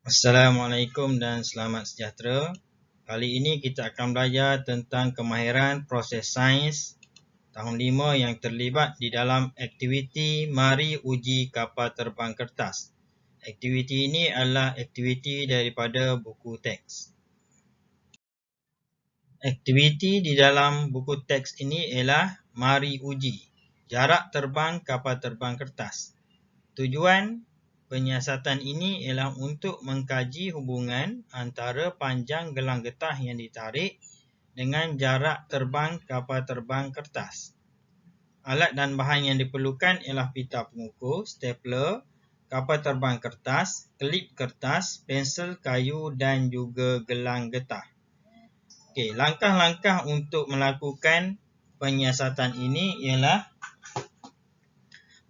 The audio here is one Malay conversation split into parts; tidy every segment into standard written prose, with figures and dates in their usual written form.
Assalamualaikum dan selamat sejahtera. Kali ini kita akan belajar tentang kemahiran proses sains tahun 5 yang terlibat di dalam aktiviti Mari Uji Kapal Terbang Kertas. Aktiviti ini adalah aktiviti daripada buku teks. Aktiviti di dalam buku teks ini ialah Mari Uji Jarak Terbang Kapal Terbang Kertas. Tujuan penyiasatan ini ialah untuk mengkaji hubungan antara panjang gelang getah yang ditarik dengan jarak terbang kapal terbang kertas. Alat dan bahan yang diperlukan ialah pita pengukur, stapler, kapal terbang kertas, klip kertas, pensel kayu dan juga gelang getah. Okey, langkah-langkah untuk melakukan penyiasatan ini ialah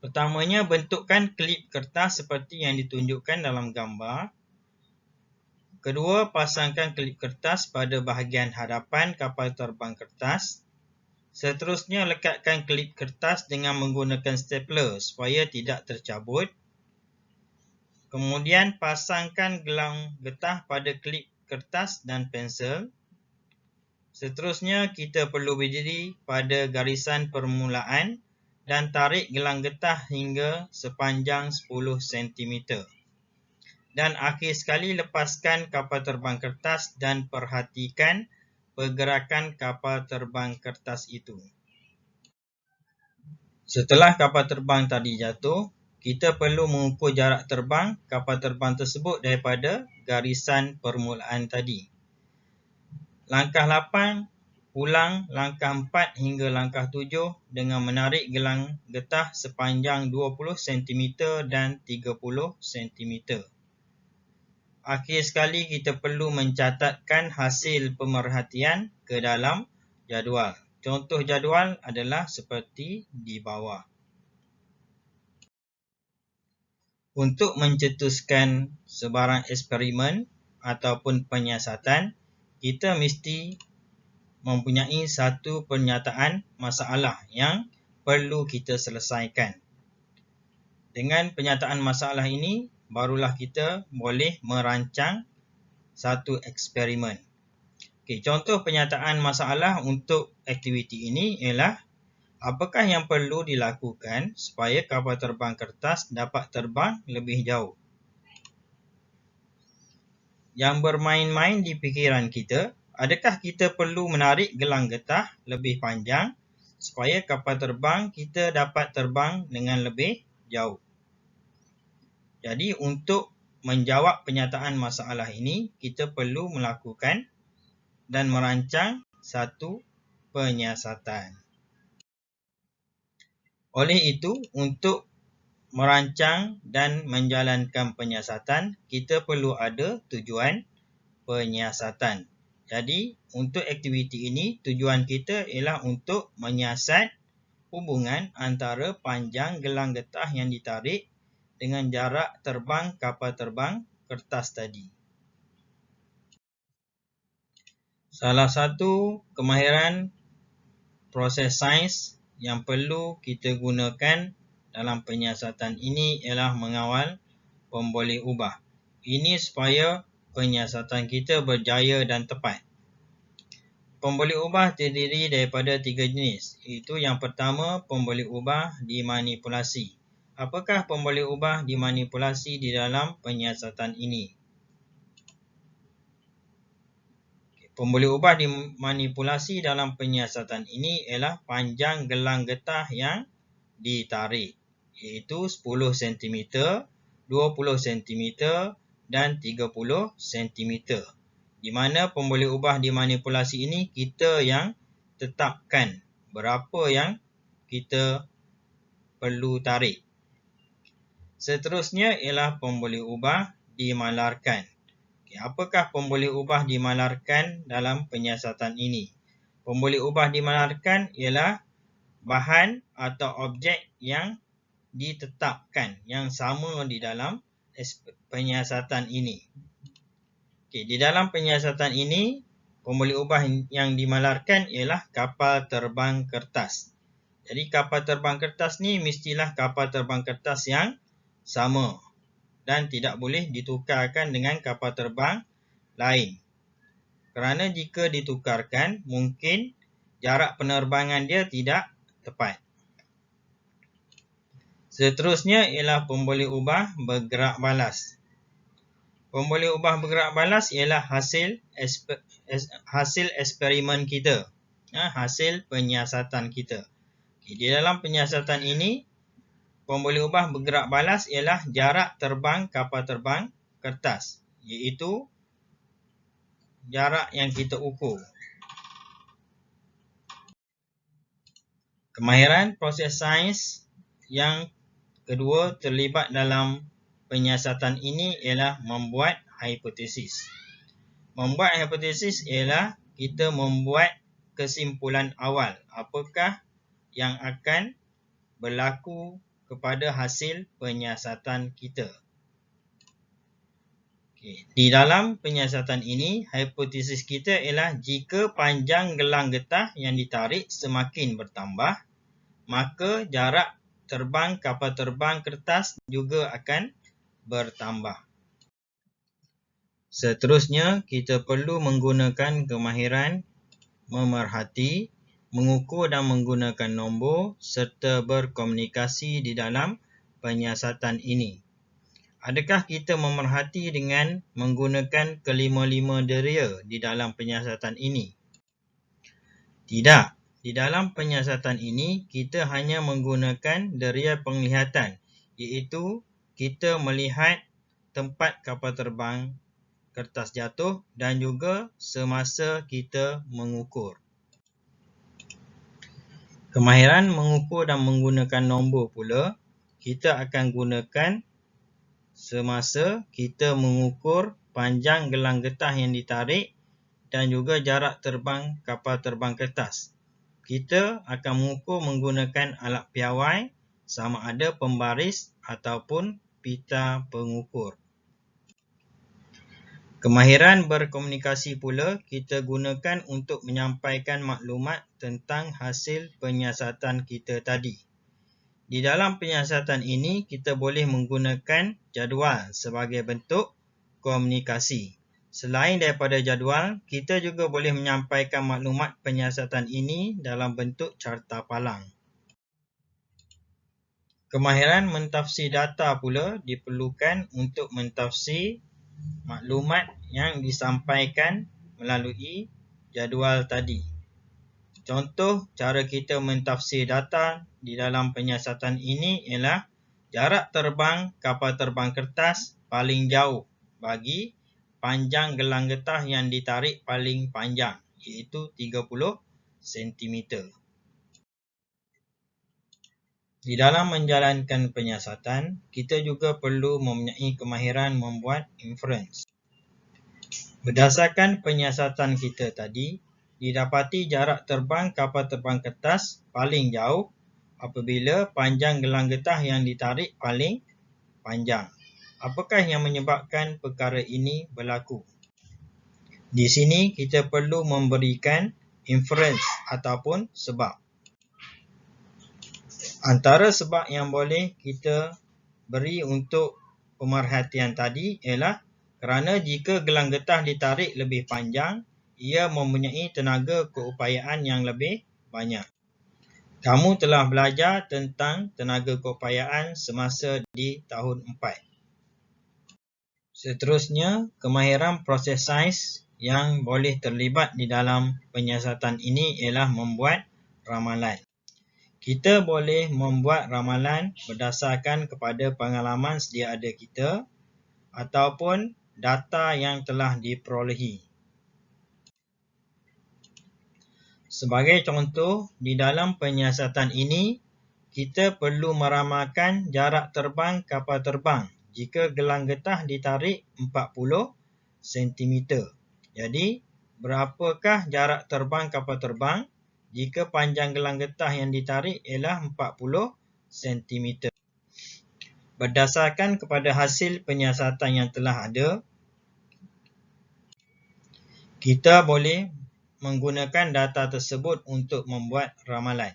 pertamanya, bentukkan klip kertas seperti yang ditunjukkan dalam gambar. Kedua, pasangkan klip kertas pada bahagian hadapan kapal terbang kertas. Seterusnya, lekatkan klip kertas dengan menggunakan stapler supaya tidak tercabut. Kemudian, pasangkan gelang getah pada klip kertas dan pensel. Seterusnya, kita perlu berdiri pada garisan permulaan dan tarik gelang getah hingga sepanjang 10 cm. Dan akhir sekali, lepaskan kapal terbang kertas dan perhatikan pergerakan kapal terbang kertas itu. Setelah kapal terbang tadi jatuh, kita perlu mengukur jarak terbang kapal terbang tersebut daripada garisan permulaan tadi. Langkah 8, ulang langkah 4 hingga langkah 7 dengan menarik gelang getah sepanjang 20 cm dan 30 cm. Akhir sekali, kita perlu mencatatkan hasil pemerhatian ke dalam jadual. Contoh jadual adalah seperti di bawah. Untuk mencetuskan sebarang eksperimen ataupun penyiasatan, kita mesti mempunyai satu pernyataan masalah yang perlu kita selesaikan. Dengan pernyataan masalah ini, barulah kita boleh merancang satu eksperimen. Okey, contoh pernyataan masalah untuk aktiviti ini ialah apakah yang perlu dilakukan supaya kapal terbang kertas dapat terbang lebih jauh? Yang bermain-main di fikiran kita, adakah kita perlu menarik gelang getah lebih panjang supaya kapal terbang kita dapat terbang dengan lebih jauh? Jadi, untuk menjawab pernyataan masalah ini, kita perlu melakukan dan merancang satu penyiasatan. Oleh itu, untuk merancang dan menjalankan penyiasatan, kita perlu ada tujuan penyiasatan. Jadi, untuk aktiviti ini, tujuan kita ialah untuk menyiasat hubungan antara panjang gelang getah yang ditarik dengan jarak terbang kapal terbang kertas tadi. Salah satu kemahiran proses sains yang perlu kita gunakan dalam penyiasatan ini ialah mengawal pemboleh ubah. Ini supaya penyiasatan kita berjaya dan tepat. Pemboleh ubah terdiri daripada 3 jenis. Iaitu yang pertama, pemboleh ubah dimanipulasi. Apakah pemboleh ubah dimanipulasi di dalam penyiasatan ini? Pemboleh ubah dimanipulasi dalam penyiasatan ini ialah panjang gelang getah yang ditarik, iaitu 10 cm, 20 cm dan 30 cm. Di mana pemboleh ubah dimanipulasi ini kita yang tetapkan berapa yang kita perlu tarik. Seterusnya ialah pemboleh ubah dimalarkan. Apakah pemboleh ubah dimalarkan dalam penyiasatan ini? Pemboleh ubah dimalarkan ialah bahan atau objek yang ditetapkan, yang sama di dalam penyiasatan ini. Okey, di dalam penyiasatan ini, pemboleh ubah yang dimalarkan ialah kapal terbang kertas. Jadi kapal terbang kertas ni mestilah kapal terbang kertas yang sama dan tidak boleh ditukarkan dengan kapal terbang lain. Kerana jika ditukarkan, mungkin jarak penerbangan dia tidak tepat. Seterusnya ialah pemboleh ubah bergerak balas. Pemboleh ubah bergerak balas ialah hasil eksperimen kita, hasil penyiasatan kita. Di dalam penyiasatan ini, pemboleh ubah bergerak balas ialah jarak terbang kapal terbang kertas, iaitu jarak yang kita ukur. Kemahiran proses sains yang kedua terlibat dalam penyiasatan ini ialah membuat hipotesis. Membuat hipotesis ialah kita membuat kesimpulan awal apakah yang akan berlaku kepada hasil penyiasatan kita. Di dalam penyiasatan ini, hipotesis kita ialah jika panjang gelang getah yang ditarik semakin bertambah, maka jarak terbang kapal terbang kertas juga akan bertambah. Seterusnya, kita perlu menggunakan kemahiran memerhati, mengukur dan menggunakan nombor serta berkomunikasi di dalam penyiasatan ini. Adakah kita memerhati dengan menggunakan kelima-lima deria di dalam penyiasatan ini? Tidak. Di dalam penyiasatan ini, kita hanya menggunakan deria penglihatan, iaitu kita melihat tempat kapal terbang kertas jatuh dan juga semasa kita mengukur. Kemahiran mengukur dan menggunakan nombor pula, kita akan gunakan semasa kita mengukur panjang gelang getah yang ditarik dan juga jarak terbang kapal terbang kertas. Kita akan mengukur menggunakan alat piawai sama ada pembaris ataupun pita pengukur. Kemahiran berkomunikasi pula kita gunakan untuk menyampaikan maklumat tentang hasil penyiasatan kita tadi. Di dalam penyiasatan ini, kita boleh menggunakan jadual sebagai bentuk komunikasi. Selain daripada jadual, kita juga boleh menyampaikan maklumat penyiasatan ini dalam bentuk carta palang. Kemahiran mentafsir data pula diperlukan untuk mentafsir maklumat yang disampaikan melalui jadual tadi. Contoh cara kita mentafsir data di dalam penyiasatan ini ialah jarak terbang kapal terbang kertas paling jauh bagi panjang gelang getah yang ditarik paling panjang, iaitu 30 cm. Di dalam menjalankan penyiasatan, kita juga perlu mempunyai kemahiran membuat inference. Berdasarkan penyiasatan kita tadi, didapati jarak terbang kapal terbang kertas paling jauh apabila panjang gelang getah yang ditarik paling panjang. Apakah yang menyebabkan perkara ini berlaku? Di sini kita perlu memberikan inference ataupun sebab. Antara sebab yang boleh kita beri untuk pemerhatian tadi ialah kerana jika gelang getah ditarik lebih panjang, ia mempunyai tenaga keupayaan yang lebih banyak. Kamu telah belajar tentang tenaga keupayaan semasa di tahun 4. Seterusnya, kemahiran proses sains yang boleh terlibat di dalam penyiasatan ini ialah membuat ramalan. Kita boleh membuat ramalan berdasarkan kepada pengalaman sedia ada kita ataupun data yang telah diperolehi. Sebagai contoh, di dalam penyiasatan ini, kita perlu meramalkan jarak terbang kapal terbang jika gelang getah ditarik 40 cm. Jadi, berapakah jarak terbang kapal terbang jika panjang gelang getah yang ditarik ialah 40 cm. Berdasarkan kepada hasil penyiasatan yang telah ada, kita boleh menggunakan data tersebut untuk membuat ramalan.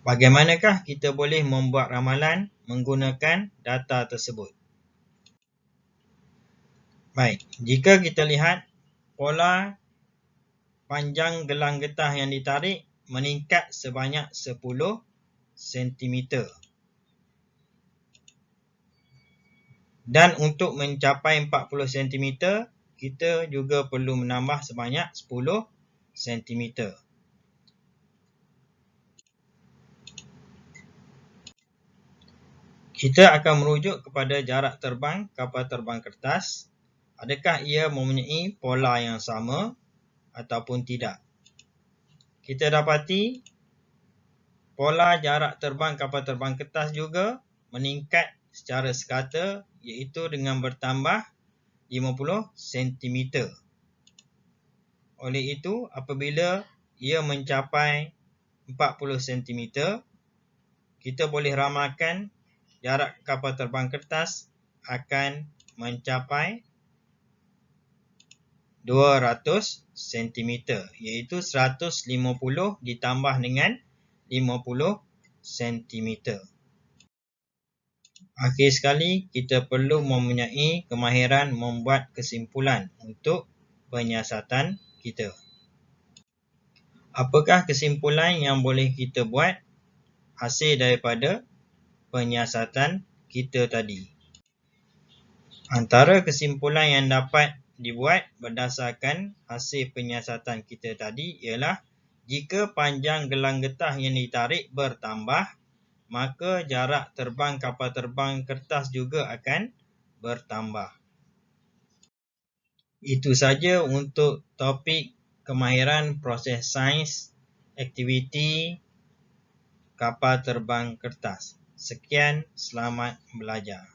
Bagaimanakah kita boleh membuat ramalan menggunakan data tersebut? Baik, jika kita lihat pola panjang gelang getah yang ditarik meningkat sebanyak 10 cm. Dan untuk mencapai 40 cm, kita juga perlu menambah sebanyak 10 cm. Kita akan merujuk kepada jarak terbang kapal terbang kertas. Adakah ia mempunyai pola yang sama ataupun tidak? Kita dapati pola jarak terbang kapal terbang kertas juga meningkat secara sekata, iaitu dengan bertambah 50 cm. Oleh itu, apabila ia mencapai 40 cm, kita boleh ramalkan jarak kapal terbang kertas akan mencapai 200 cm, iaitu 150 ditambah dengan 50 cm. Akhir sekali, kita perlu mempunyai kemahiran membuat kesimpulan untuk penyiasatan kita. Apakah kesimpulan yang boleh kita buat hasil daripada penyiasatan kita tadi? Antara kesimpulan yang dapat dibuat berdasarkan hasil penyiasatan kita tadi ialah jika panjang gelang getah yang ditarik bertambah, maka jarak terbang kapal terbang kertas juga akan bertambah. Itu saja untuk topik kemahiran proses sains aktiviti kapal terbang kertas. Sekian, selamat belajar.